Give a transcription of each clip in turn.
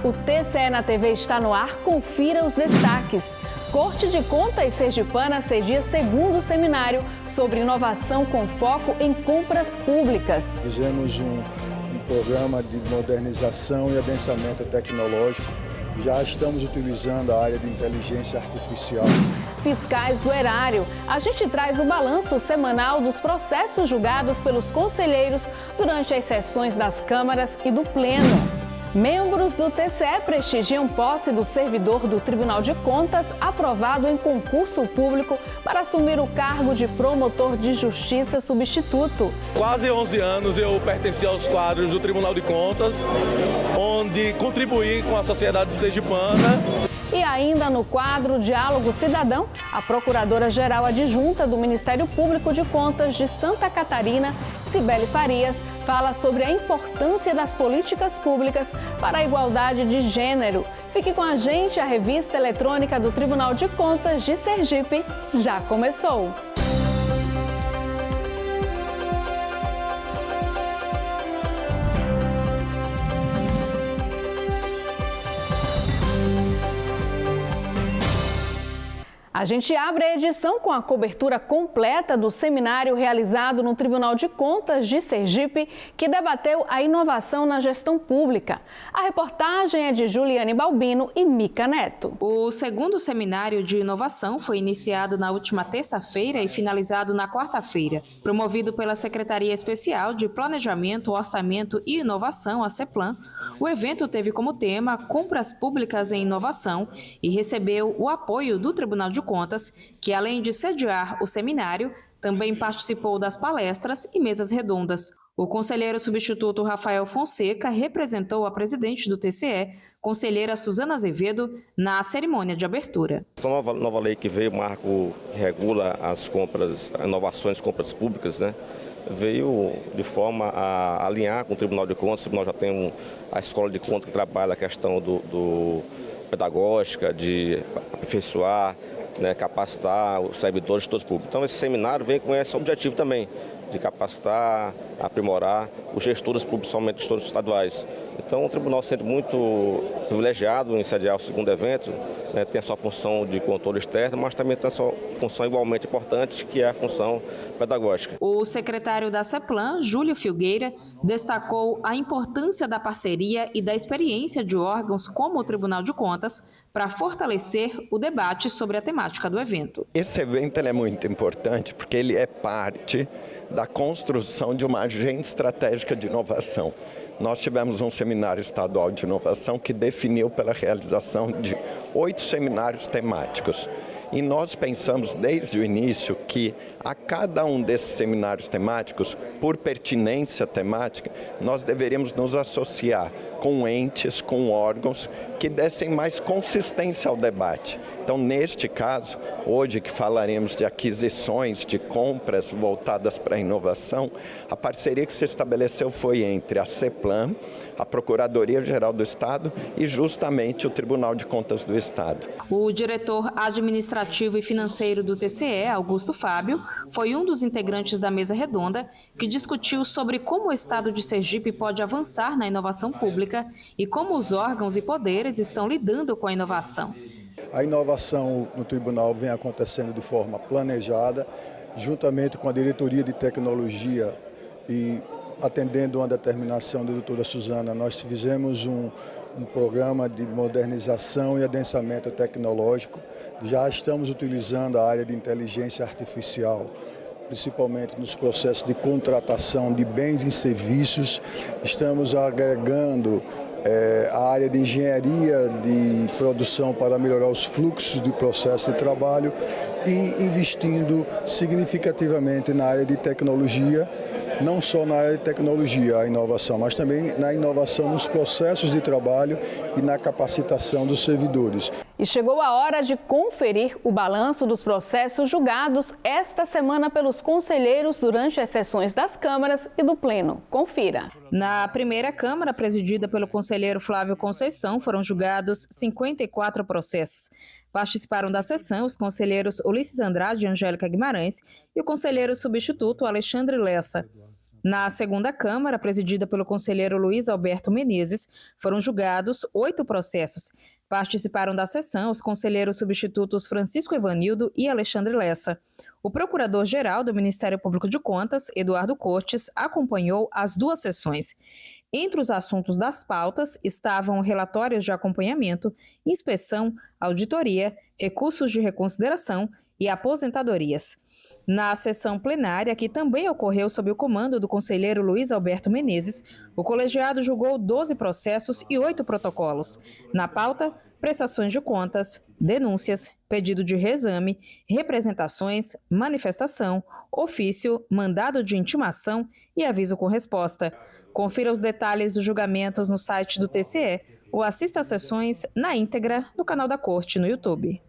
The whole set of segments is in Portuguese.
O TCE na TV está no ar, confira os destaques. Corte de Contas sergipana cedia segundo seminário sobre inovação com foco em compras públicas. Fizemos um programa de modernização e adensamento tecnológico. Já estamos utilizando a área de inteligência artificial. Fiscais do Erário. A gente traz o balanço semanal dos processos julgados pelos conselheiros durante as sessões das câmaras e do Pleno. Membros do TCE prestigiam posse do servidor do Tribunal de Contas aprovado em concurso público para assumir o cargo de promotor de justiça substituto. Quase 11 anos eu pertenci aos quadros do Tribunal de Contas, onde contribuí com a sociedade sergipana. E ainda no quadro Diálogo Cidadão, a Procuradora-Geral Adjunta do Ministério Público de Contas de Santa Catarina, Cibele Farias, fala sobre a importância das políticas públicas para a igualdade de gênero. Fique com a gente, a revista eletrônica do Tribunal de Contas de Sergipe já começou. A gente abre a edição com a cobertura completa do seminário realizado no Tribunal de Contas de Sergipe, que debateu a inovação na gestão pública. A reportagem é de Juliane Balbino e Mica Neto. O segundo seminário de inovação foi iniciado na última terça-feira e finalizado na quarta-feira. Promovido pela Secretaria Especial de Planejamento, Orçamento e Inovação, a CEPLAN, o evento teve como tema Compras Públicas em Inovação e recebeu o apoio do Tribunal de Contas, que além de sediar o seminário, também participou das palestras e mesas redondas. O conselheiro substituto Rafael Fonseca representou a presidente do TCE, conselheira Suzana Azevedo, na cerimônia de abertura. Essa nova lei que veio, marco que regula as compras, inovações, compras públicas, né? Veio de forma a alinhar com o Tribunal de Contas. O Tribunal já tem a Escola de Contas que trabalha a questão do pedagógica, de aperfeiçoar, né, capacitar os servidores de todos os públicos. Então esse seminário vem com esse objetivo também, de capacitar, aprimorar os gestores públicos, somente gestores estaduais. Então o Tribunal se sente muito privilegiado em sediar o segundo evento, né, tem a sua função de controle externo, mas também tem a sua função igualmente importante, que é a função pedagógica. O secretário da CEPLAN, Júlio Filgueira, destacou a importância da parceria e da experiência de órgãos como o Tribunal de Contas para fortalecer o debate sobre a temática do evento. Esse evento é muito importante porque ele é parte da construção de uma agenda estratégica de inovação. Nós tivemos um seminário estadual de inovação que definiu pela realização de 8 seminários temáticos. E nós pensamos desde o início que a cada um desses seminários temáticos, por pertinência temática, nós deveríamos nos associar com entes, com órgãos que dessem mais consistência ao debate. Então, neste caso, hoje que falaremos de aquisições, de compras voltadas para a inovação, a parceria que se estabeleceu foi entre a CEPLAN, a Procuradoria-Geral do Estado e justamente o Tribunal de Contas do Estado. O diretor administrativo e financeiro do TCE, Augusto Fábio, foi um dos integrantes da mesa redonda que discutiu sobre como o Estado de Sergipe pode avançar na inovação pública e como os órgãos e poderes estão lidando com a inovação. A inovação no tribunal vem acontecendo de forma planejada, juntamente com a Diretoria de Tecnologia e atendendo uma determinação da doutora Suzana. Nós fizemos um programa de modernização e adensamento tecnológico. Já estamos utilizando a área de inteligência artificial, principalmente nos processos de contratação de bens e serviços. Estamos agregando a área de engenharia de produção para melhorar os fluxos de processo de trabalho e investindo significativamente na área de tecnologia, não só na área de tecnologia, a inovação, mas também na inovação nos processos de trabalho e na capacitação dos servidores. E chegou a hora de conferir o balanço dos processos julgados esta semana pelos conselheiros durante as sessões das câmaras e do Pleno. Confira. Na primeira Câmara, presidida pelo conselheiro Flávio Conceição, foram julgados 54 processos. Participaram da sessão os conselheiros Ulisses Andrade e Angélica Guimarães e o conselheiro substituto Alexandre Lessa. Na segunda Câmara, presidida pelo conselheiro Luiz Alberto Menezes, foram julgados 8 processos. Participaram da sessão os conselheiros substitutos Francisco Evanildo e Alexandre Lessa. O procurador-geral do Ministério Público de Contas, Eduardo Cortes, acompanhou as 2 sessões. Entre os assuntos das pautas estavam relatórios de acompanhamento, inspeção, auditoria, recursos de reconsideração e aposentadorias. Na sessão plenária, que também ocorreu sob o comando do conselheiro Luiz Alberto Menezes, o colegiado julgou 12 processos e 8 protocolos. Na pauta, prestações de contas, denúncias, pedido de reexame, representações, manifestação, ofício, mandado de intimação e aviso com resposta. Confira os detalhes dos julgamentos no site do TCE ou assista às sessões na íntegra no canal da Corte no YouTube.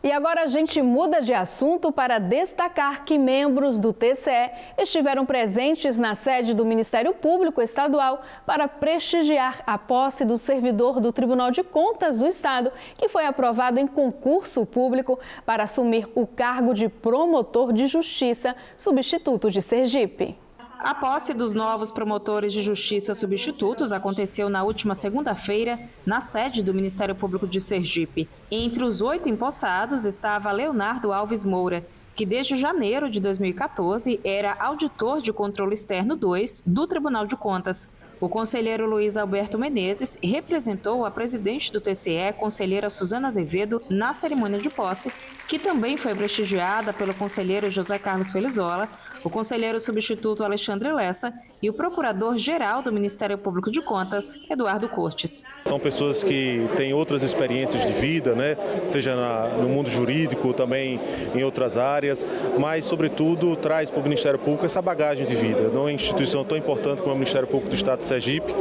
E agora a gente muda de assunto para destacar que membros do TCE estiveram presentes na sede do Ministério Público Estadual para prestigiar a posse do servidor do Tribunal de Contas do Estado, que foi aprovado em concurso público para assumir o cargo de promotor de justiça substituto de Sergipe. A posse dos novos promotores de justiça substitutos aconteceu na última segunda-feira, na sede do Ministério Público de Sergipe. Entre os 8 empossados estava Leonardo Alves Moura, que desde janeiro de 2014 era auditor de controle externo 2 do Tribunal de Contas. O conselheiro Luiz Alberto Menezes representou a presidente do TCE, conselheira Suzana Azevedo, na cerimônia de posse, que também foi prestigiada pelo conselheiro José Carlos Felizola, o conselheiro substituto Alexandre Lessa e o procurador-geral do Ministério Público de Contas, Eduardo Cortes. São pessoas que têm outras experiências de vida, seja no mundo jurídico, também em outras áreas, mas, sobretudo, traz para o Ministério Público essa bagagem de vida. Numa instituição tão importante como o Ministério Público do Estado de Sergipe,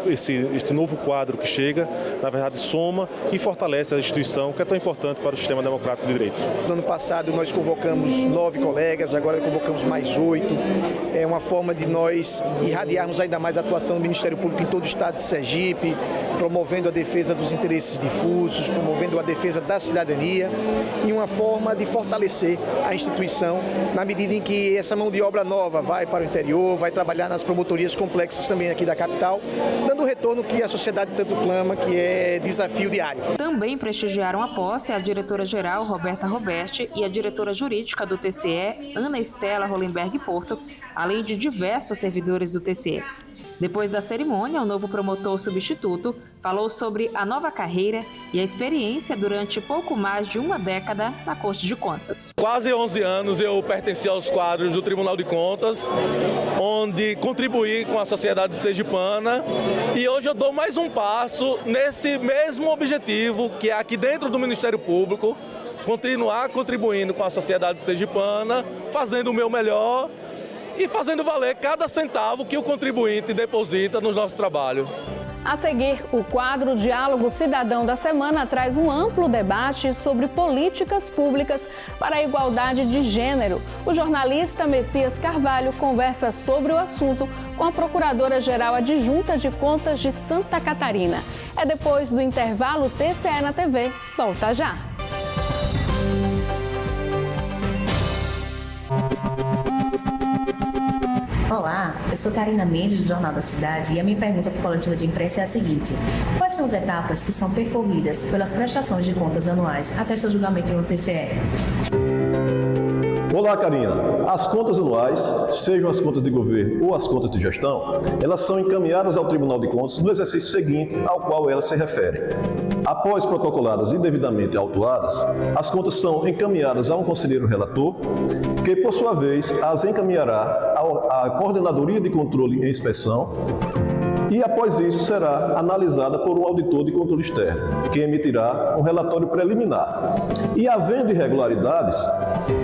esse novo quadro que chega, na verdade, soma e fortalece a instituição que é tão importante para o sistema democrático de direito. No ano passado nós convocamos 9 colegas, agora convocamos mais 8. É uma forma de nós irradiarmos ainda mais a atuação do Ministério Público em todo o estado de Sergipe, promovendo a defesa dos interesses difusos, promovendo a defesa da cidadania e uma forma de fortalecer a instituição na medida em que essa mão de obra nova vai para o interior, vai trabalhar nas promotorias complexas também aqui da capital, dando o retorno que a sociedade tanto clama, que é desafio diário. Também prestigiaram a posse a diretora-geral Roberta Roberti e a diretora jurídica do TCE, Ana Estela Hollenberg Porto, além de diversos servidores do TCE. Depois da cerimônia, o novo promotor substituto falou sobre a nova carreira e a experiência durante pouco mais de uma década na Corte de Contas. Quase 11 anos eu pertenci aos quadros do Tribunal de Contas, onde contribuí com a sociedade sergipana, e hoje eu dou mais um passo nesse mesmo objetivo, que é aqui dentro do Ministério Público, continuar contribuindo com a sociedade sergipana, fazendo o meu melhor e fazendo valer cada centavo que o contribuinte deposita no nosso trabalho. A seguir, o quadro Diálogo Cidadão da Semana traz um amplo debate sobre políticas públicas para a igualdade de gênero. O jornalista Messias Carvalho conversa sobre o assunto com a Procuradora-Geral Adjunta de Contas de Santa Catarina. É depois do intervalo TCE na TV. Volta já! Olá, eu sou Karina Mendes, do Jornal da Cidade, e a minha pergunta para a coletiva de imprensa é a seguinte: quais são as etapas que são percorridas pelas prestações de contas anuais até seu julgamento no TCE? Olá, Karina. As contas anuais, sejam as contas de governo ou as contas de gestão, elas são encaminhadas ao Tribunal de Contas no exercício seguinte ao qual elas se referem. Após protocoladas e devidamente autuadas, as contas são encaminhadas a um conselheiro relator, que, por sua vez, as encaminhará à Coordenadoria de Controle e Inspeção, e após isso será analisada por um auditor de controle externo, que emitirá um relatório preliminar. E havendo irregularidades,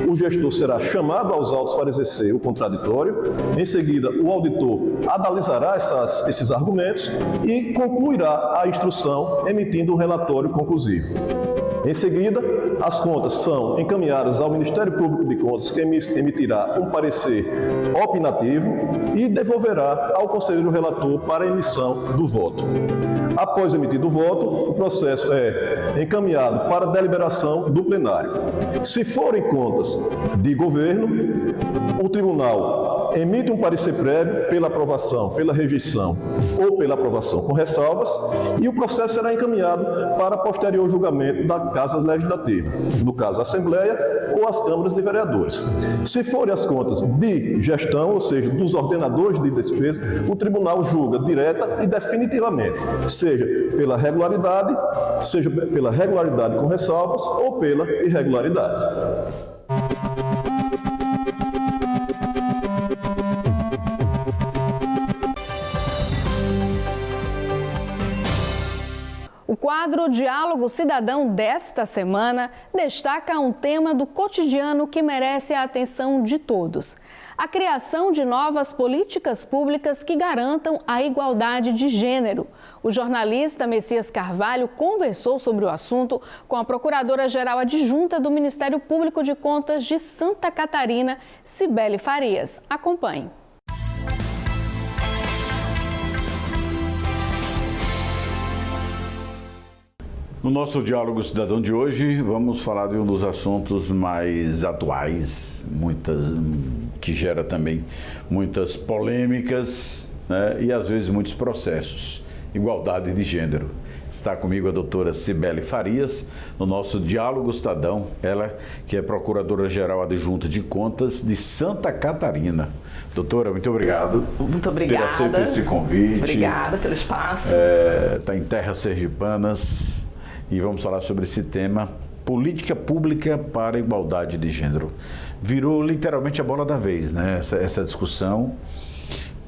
o gestor será chamado aos autos para exercer o contraditório. Em seguida, o auditor analisará esses argumentos e concluirá a instrução, emitindo um relatório conclusivo. Em seguida, as contas são encaminhadas ao Ministério Público de Contas, que emitirá um parecer opinativo e devolverá ao conselheiro relator para a emissão do voto. Após emitido o voto, o processo é encaminhado para a deliberação do plenário. Se forem contas de governo, o tribunal emite um parecer prévio pela aprovação, pela rejeição ou pela aprovação com ressalvas, e o processo será encaminhado para posterior julgamento da Casa Legislativa, no caso a Assembleia ou as câmaras de vereadores. Se forem as contas de gestão, ou seja, dos ordenadores de despesa, o tribunal julga direta e definitivamente, seja pela regularidade com ressalvas ou pela irregularidade. O quadro Diálogo Cidadão desta semana destaca um tema do cotidiano que merece a atenção de todos: a criação de novas políticas públicas que garantam a igualdade de gênero. O jornalista Messias Carvalho conversou sobre o assunto com a Procuradora-Geral Adjunta do Ministério Público de Contas de Santa Catarina, Cibele Farias. Acompanhe. No nosso Diálogo Cidadão de hoje, vamos falar de um dos assuntos mais atuais, que gera também muitas polêmicas, né, e às vezes muitos processos. Igualdade de gênero. Está comigo a doutora Cibele Farias, no nosso Diálogo Cidadão, ela que é Procuradora-Geral Adjunta de Contas de Santa Catarina. Doutora, muito obrigado. Muito obrigada. Por ter aceito esse convite. Obrigada pelo espaço. Está em terras sergipanas. E vamos falar sobre esse tema, política pública para a igualdade de gênero. Virou literalmente a bola da vez, né? Essa discussão,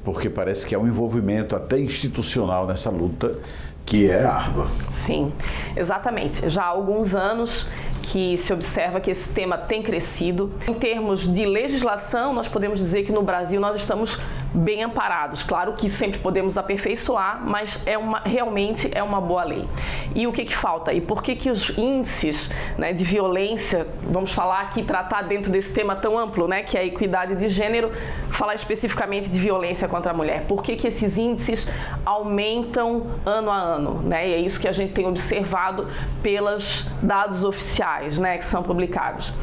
porque parece que há um envolvimento até institucional nessa luta que é árdua. Sim, exatamente. Já há alguns anos que se observa que esse tema tem crescido. Em termos de legislação, nós podemos dizer que no Brasil nós estamos bem amparados. Claro que sempre podemos aperfeiçoar, mas realmente é uma boa lei. E o que falta? E por que os índices, né, de violência, vamos falar aqui, tratar dentro desse tema tão amplo, né, que é a equidade de gênero, falar especificamente de violência contra a mulher? Por que esses índices aumentam ano a ano, né? E é isso que a gente tem observado pelos dados oficiais, né, que são publicados.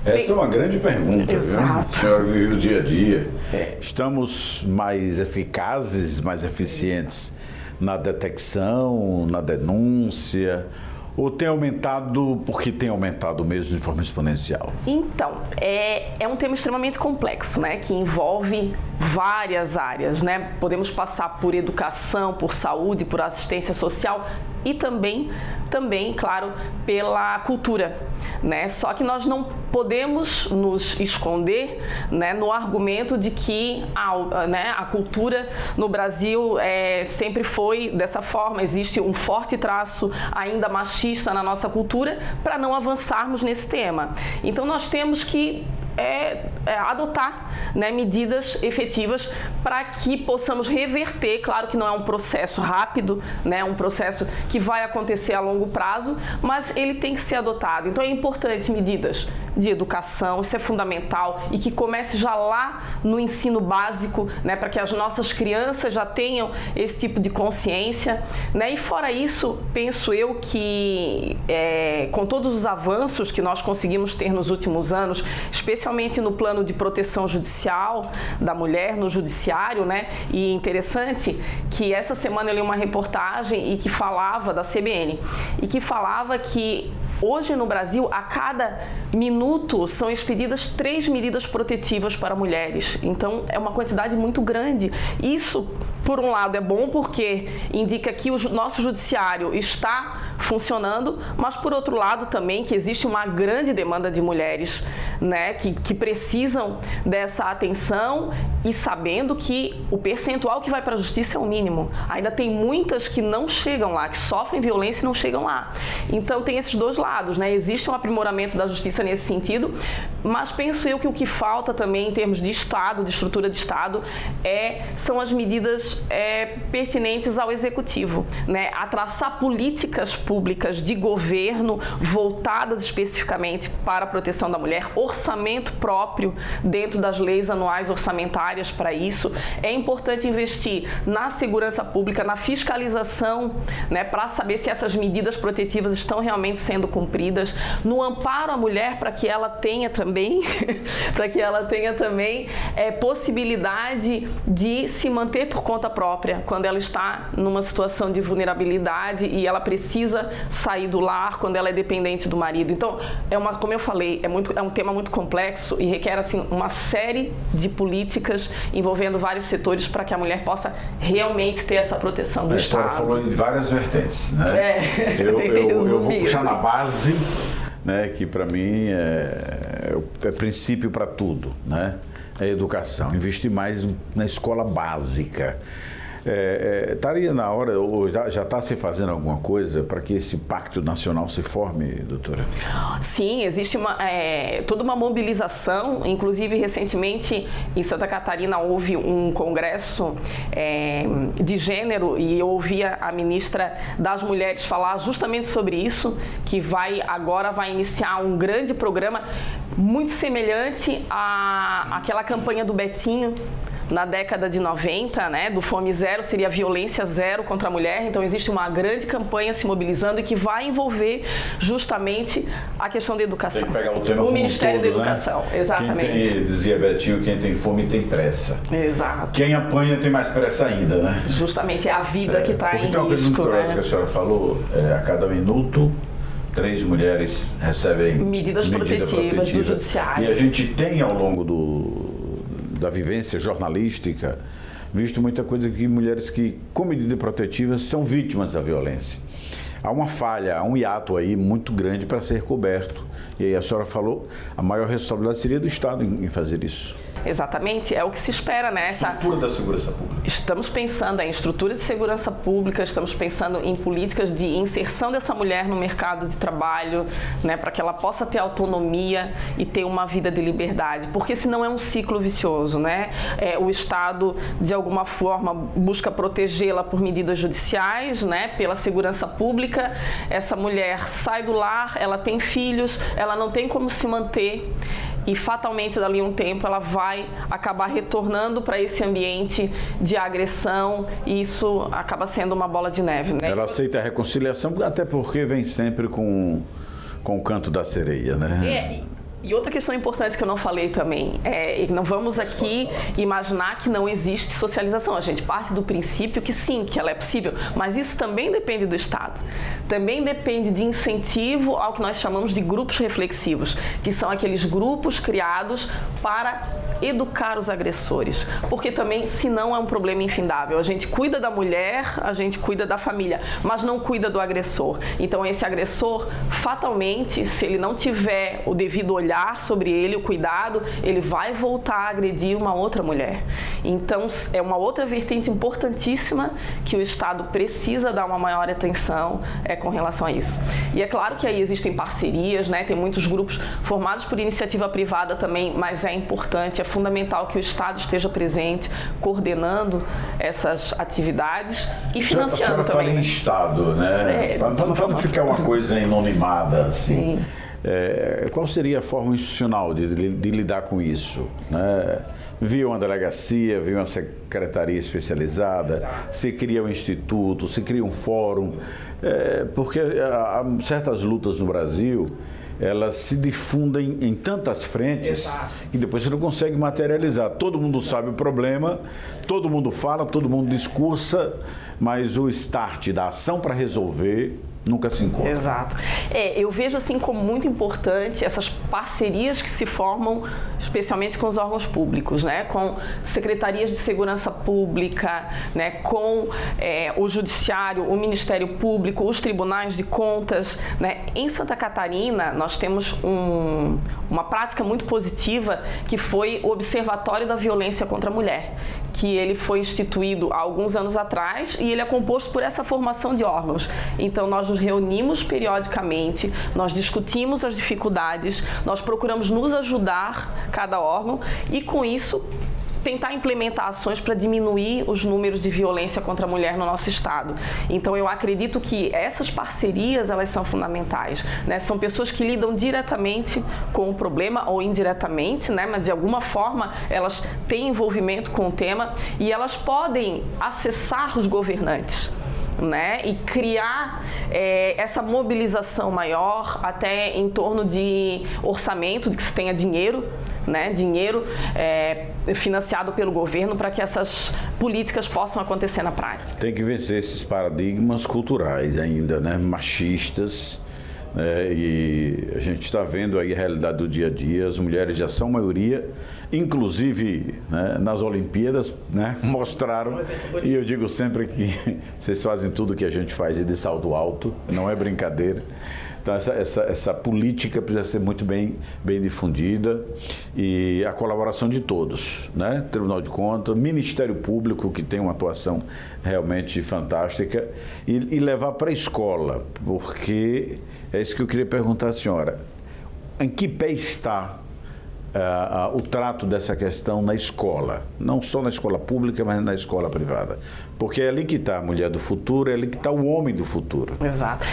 Essa é uma grande pergunta, Exato. Viu? A senhora vive o dia a dia. Estamos mais eficazes, mais eficientes na detecção, na denúncia? Ou tem aumentado porque tem aumentado mesmo de forma exponencial? Então, é um tema extremamente complexo, né? Que envolve várias áreas, né? Podemos passar por educação, por saúde, por assistência social e também, claro, pela cultura, né? Só que nós não podemos nos esconder, né, no argumento de que a cultura no Brasil sempre foi dessa forma. Existe um forte traço ainda machista na nossa cultura para não avançarmos nesse tema. Então nós temos que adotar, né, medidas efetivas para que possamos reverter. Claro que não é um processo rápido, né, é um processo que vai acontecer a longo prazo, mas ele tem que ser adotado. Então é importante medidas de educação, isso é fundamental, e que comece já lá no ensino básico, né, para que as nossas crianças já tenham esse tipo de consciência, né? E fora isso, penso eu que com todos os avanços que nós conseguimos ter nos últimos anos, especialmente no plano de proteção judicial da mulher no judiciário, né? E interessante que essa semana eu li uma reportagem e que falava da CBN e que falava que hoje no Brasil, a cada minuto são expedidas 3 medidas protetivas para mulheres. Então é uma quantidade muito grande. Isso, por um lado, é bom porque indica que o nosso judiciário está funcionando, mas por outro lado também que existe uma grande demanda de mulheres, né, que precisam dessa atenção, e sabendo que o percentual que vai para a justiça é o mínimo. Ainda tem muitas que não chegam lá, que sofrem violência e não chegam lá. Então tem esses dois lados, né? Existe um aprimoramento da justiça nesse sentido, mas penso eu que o que falta também em termos de Estado, de estrutura de Estado, são as medidas medidas pertinentes ao Executivo, né? A traçar políticas públicas de governo voltadas especificamente para a proteção da mulher, orçamento próprio dentro das leis anuais orçamentárias para isso. É importante investir na segurança pública, na fiscalização, né, para saber se essas medidas protetivas estão realmente sendo cumpridas, no amparo à mulher para que ela tenha também possibilidade de se manter por conta própria quando ela está numa situação de vulnerabilidade e ela precisa sair do lar quando ela é dependente do marido. Então, como eu falei, é um tema muito complexo e requer assim uma série de políticas envolvendo vários setores para que a mulher possa realmente ter essa proteção do Estado. A senhora falou em várias vertentes, né? Eu vou puxar na base, né, que para mim é princípio para tudo, né? É educação, investir mais na escola básica. Estaria na hora, ou já está se fazendo alguma coisa para que esse pacto nacional se forme, doutora? Sim, existe toda uma mobilização, inclusive recentemente em Santa Catarina houve um congresso de gênero e eu ouvi a ministra das Mulheres falar justamente sobre isso, que agora vai iniciar um grande programa muito semelhante àquela campanha do Betinho, na década de 90, né, do Fome Zero, seria violência zero contra a mulher. Então existe uma grande campanha se mobilizando e que vai envolver justamente a questão da educação. Tem que pegar o tema como Ministério todo, da Educação, né? Exatamente. Dizia Betinho, quem tem fome tem pressa. Exato. Quem apanha tem mais pressa ainda, né? Justamente, é a vida que está em risco. Então, uma coisa muito correta que a senhora falou, a cada minuto 3 mulheres recebem medidas protetivas do judiciário. E a gente tem ao longo da vivência jornalística visto muita coisa que mulheres que, com medidas protetivas, são vítimas da violência. Há uma falha, há um hiato aí muito grande para ser coberto. E aí a senhora falou, a maior responsabilidade seria do Estado em fazer isso. Exatamente, é o que se espera, né? Estrutura da segurança pública. Estamos pensando em estrutura de segurança pública, estamos pensando em políticas de inserção dessa mulher no mercado de trabalho, né, para que ela possa ter autonomia e ter uma vida de liberdade, porque senão é um ciclo vicioso, né? O Estado, de alguma forma, busca protegê-la por medidas judiciais, né, pela segurança pública. Essa mulher sai do lar, ela tem filhos, ela não tem como se manter e fatalmente dali a um tempo ela vai acabar retornando para esse ambiente de agressão e isso acaba sendo uma bola de neve, né? Ela aceita a reconciliação até porque vem sempre com o canto da sereia, né? E outra questão importante que eu não falei também, não vamos aqui imaginar que não existe socialização. A gente parte do princípio que sim, que ela é possível, mas isso também depende do Estado. Também depende de incentivo ao que nós chamamos de grupos reflexivos, que são aqueles grupos criados para educar os agressores, porque também, senão, é um problema infindável. A gente cuida da mulher, a gente cuida da família, mas não cuida do agressor. Então, esse agressor, fatalmente, se ele não tiver o devido olhar sobre ele, o cuidado, ele vai voltar a agredir uma outra mulher. Então, é uma outra vertente importantíssima que o Estado precisa dar uma maior atenção com relação a isso. E é claro que aí existem parcerias, né? Tem muitos grupos formados por iniciativa privada também, mas é importante, é fundamental que o Estado esteja presente, coordenando essas atividades e financiando também. Fala em Estado, né? Para não ficar uma coisa inanimada assim. Sim. Qual seria a forma institucional de lidar com isso, né? Via uma delegacia, via uma secretaria especializada, se cria um instituto, se cria um fórum, porque há certas lutas no Brasil, elas se difundem em tantas frentes que depois você não consegue materializar. Todo mundo sabe o problema, todo mundo fala, todo mundo discursa, mas o start da ação para resolver nunca se encontra. Exato. Eu vejo assim como muito importante essas parcerias que se formam, especialmente com os órgãos públicos, né? Com secretarias de segurança pública, né? Com o judiciário, o Ministério Público, os tribunais de contas, né? Em Santa Catarina, nós temos uma prática muito positiva que foi o Observatório da Violência contra a Mulher, que ele foi instituído há alguns anos atrás e ele é composto por essa formação de órgãos. Então, nós nos reunimos periodicamente, nós discutimos as dificuldades, nós procuramos nos ajudar, cada órgão, e com isso tentar implementar ações para diminuir os números de violência contra a mulher no nosso estado. Então eu acredito que essas parcerias, elas são fundamentais, né? São pessoas que lidam diretamente com o problema ou indiretamente, né? Mas de alguma forma elas têm envolvimento com o tema e elas podem acessar os governantes, né, e criar essa mobilização maior até em torno de orçamento, de que se tenha dinheiro, né, dinheiro financiado pelo governo para que essas políticas possam acontecer na prática. Tem que vencer esses paradigmas culturais ainda, né, machistas. E a gente está vendo aí a realidade do dia a dia, as mulheres já são maioria, inclusive, né, nas Olimpíadas, né, mostraram, e eu digo sempre que vocês fazem tudo que a gente faz e de salto alto, não é brincadeira. Então essa política precisa ser muito bem difundida e a colaboração de todos, né? Tribunal de Contas, Ministério Público, que tem uma atuação realmente fantástica, e levar para a escola, porque é isso que eu queria perguntar à senhora. Em que pé está o trato dessa questão na escola? Não só na escola pública, mas na escola privada. Porque é ali que está a mulher do futuro, é ali que está o homem do futuro. Exato.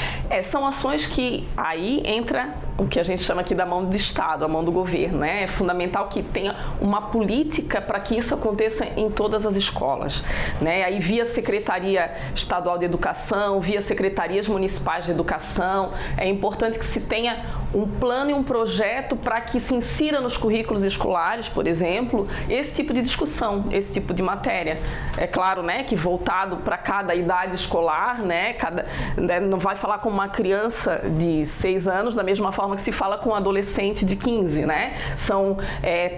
São ações que aí entra o que a gente chama aqui da mão do Estado, a mão do governo, né? É fundamental que tenha uma política para que isso aconteça em todas as escolas, né? Aí via Secretaria Estadual de Educação, via Secretarias Municipais de Educação, é importante que se tenha um plano e um projeto para que se insira nos currículos escolares, por exemplo, esse tipo de discussão, esse tipo de matéria. É claro, né, que voltado para cada idade escolar, né, não vai falar com uma criança de 6 anos da mesma forma que se fala com um adolescente de 15, né? São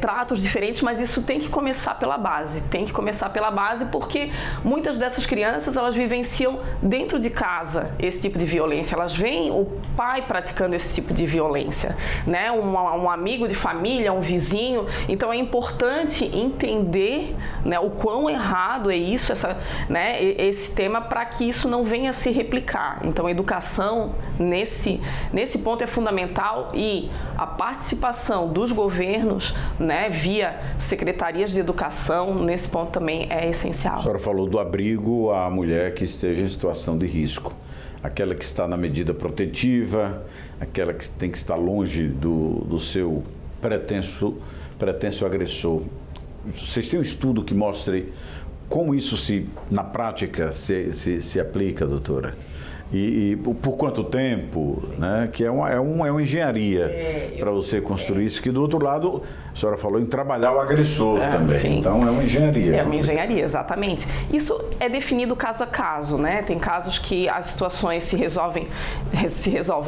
tratos diferentes, mas isso tem que começar pela base, porque muitas dessas crianças, elas vivenciam dentro de casa esse tipo de violência, elas veem o pai praticando esse tipo de violência, né? Um amigo de família, um vizinho. Então é importante entender, né, o quão errado é isso, esse tema, para que isso não venha a se replicar. Então a educação nesse ponto é fundamental, e a participação dos governos, né, via secretarias de educação, nesse ponto também é essencial. A senhora falou do abrigo à mulher que esteja em situação de risco. Aquela que está na medida protetiva, aquela que tem que estar longe do seu pretenso agressor. Vocês têm um estudo que mostre como isso na prática se aplica, doutora? E por quanto tempo, né? Que é uma engenharia para você construir isso, que do outro lado, a senhora falou em trabalhar o agressor também. Sim. Então é uma engenharia. É uma engenharia, exatamente. Isso é definido caso a caso, né? Tem casos que as situações se resolvem,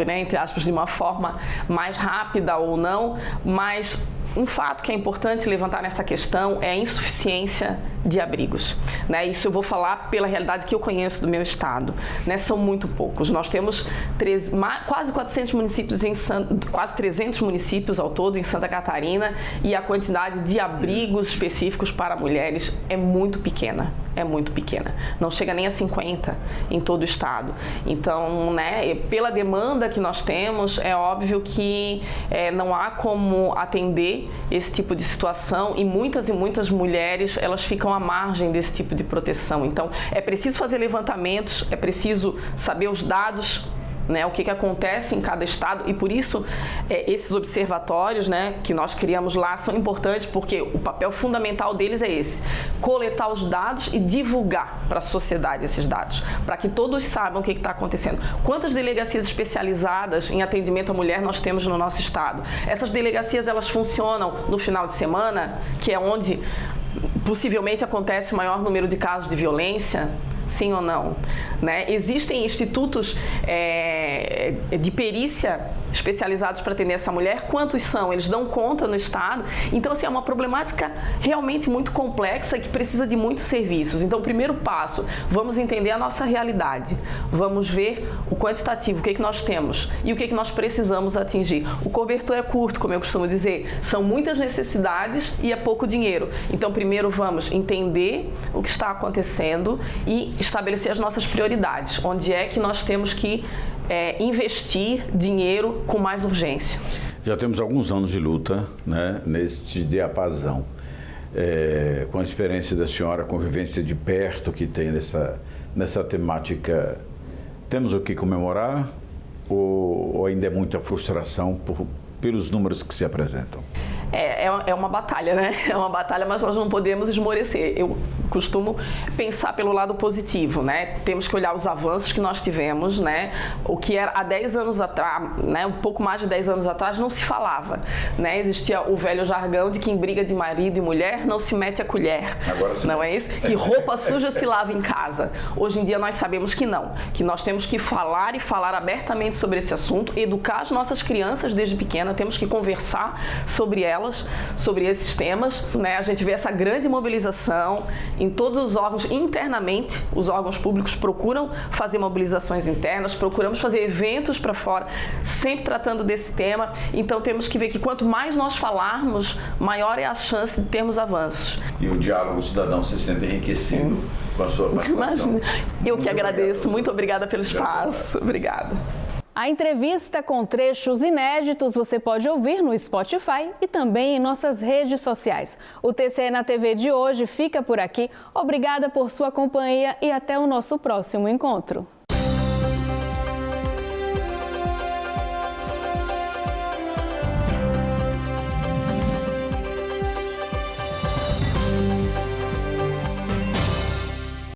né, entre aspas, de uma forma mais rápida ou não, mas um fato que é importante levantar nessa questão é a insuficiência de abrigos, né? Isso eu vou falar pela realidade que eu conheço do meu estado, né? São muito poucos. Nós temos quase 400 municípios quase 300 municípios ao todo em Santa Catarina, e a quantidade de abrigos específicos para mulheres é muito pequena. Não chega nem a 50 em todo o estado. Então, né, pela demanda que nós temos, é óbvio que não há como atender esse tipo de situação, e muitas mulheres, elas ficam à margem desse tipo de proteção. Então, é preciso fazer levantamentos, é preciso saber os dados, né, o que acontece em cada estado, e por isso esses observatórios, né, que nós criamos lá são importantes, porque o papel fundamental deles é esse: coletar os dados e divulgar para a sociedade esses dados, para que todos saibam o que está acontecendo. Quantas delegacias especializadas em atendimento à mulher nós temos no nosso estado? Essas delegacias, elas funcionam no final de semana, que é onde possivelmente acontece o maior número de casos de violência? Sim ou não? Né? Existem institutos de perícia especializados para atender essa mulher. Quantos são? Eles dão conta no estado? Então, assim, é uma problemática realmente muito complexa, que precisa de muitos serviços. Então, o primeiro passo, vamos entender a nossa realidade. Vamos ver o quantitativo, o que nós temos e o que nós precisamos atingir. O cobertor é curto, como eu costumo dizer. São muitas necessidades e é pouco dinheiro. Então, primeiro vamos entender o que está acontecendo e estabelecer as nossas prioridades. Onde é que nós temos que investir dinheiro com mais urgência. Já temos alguns anos de luta, né, neste diapasão. com a experiência da senhora, a convivência de perto que tem nessa temática, temos o que comemorar ou ainda é muita frustração pelos números que se apresentam? É uma batalha, né? É uma batalha, mas nós não podemos esmorecer. Eu costumo pensar pelo lado positivo, né? Temos que olhar os avanços que nós tivemos, né? O que era há 10 anos atrás, né? Um pouco mais de 10 anos atrás, não se falava, né? Existia o velho jargão de que em briga de marido e mulher não se mete a colher. Agora sim. Não é isso? Que roupa suja se lava em casa. Hoje em dia nós sabemos que não, que nós temos que falar e falar abertamente sobre esse assunto, educar as nossas crianças desde pequena, temos que conversar sobre elas, sobre esses temas, né? A gente vê essa grande mobilização em todos os órgãos, internamente, os órgãos públicos procuram fazer mobilizações internas, procuramos fazer eventos para fora, sempre tratando desse tema, então temos que ver que quanto mais nós falarmos, maior é a chance de termos avanços. E o diálogo cidadão se sente enriquecido com a sua participação. Eu que agradeço, muito obrigada pelo espaço. Obrigada. A entrevista com trechos inéditos você pode ouvir no Spotify e também em nossas redes sociais. O TCE na TV de hoje fica por aqui. Obrigada por sua companhia e até o nosso próximo encontro.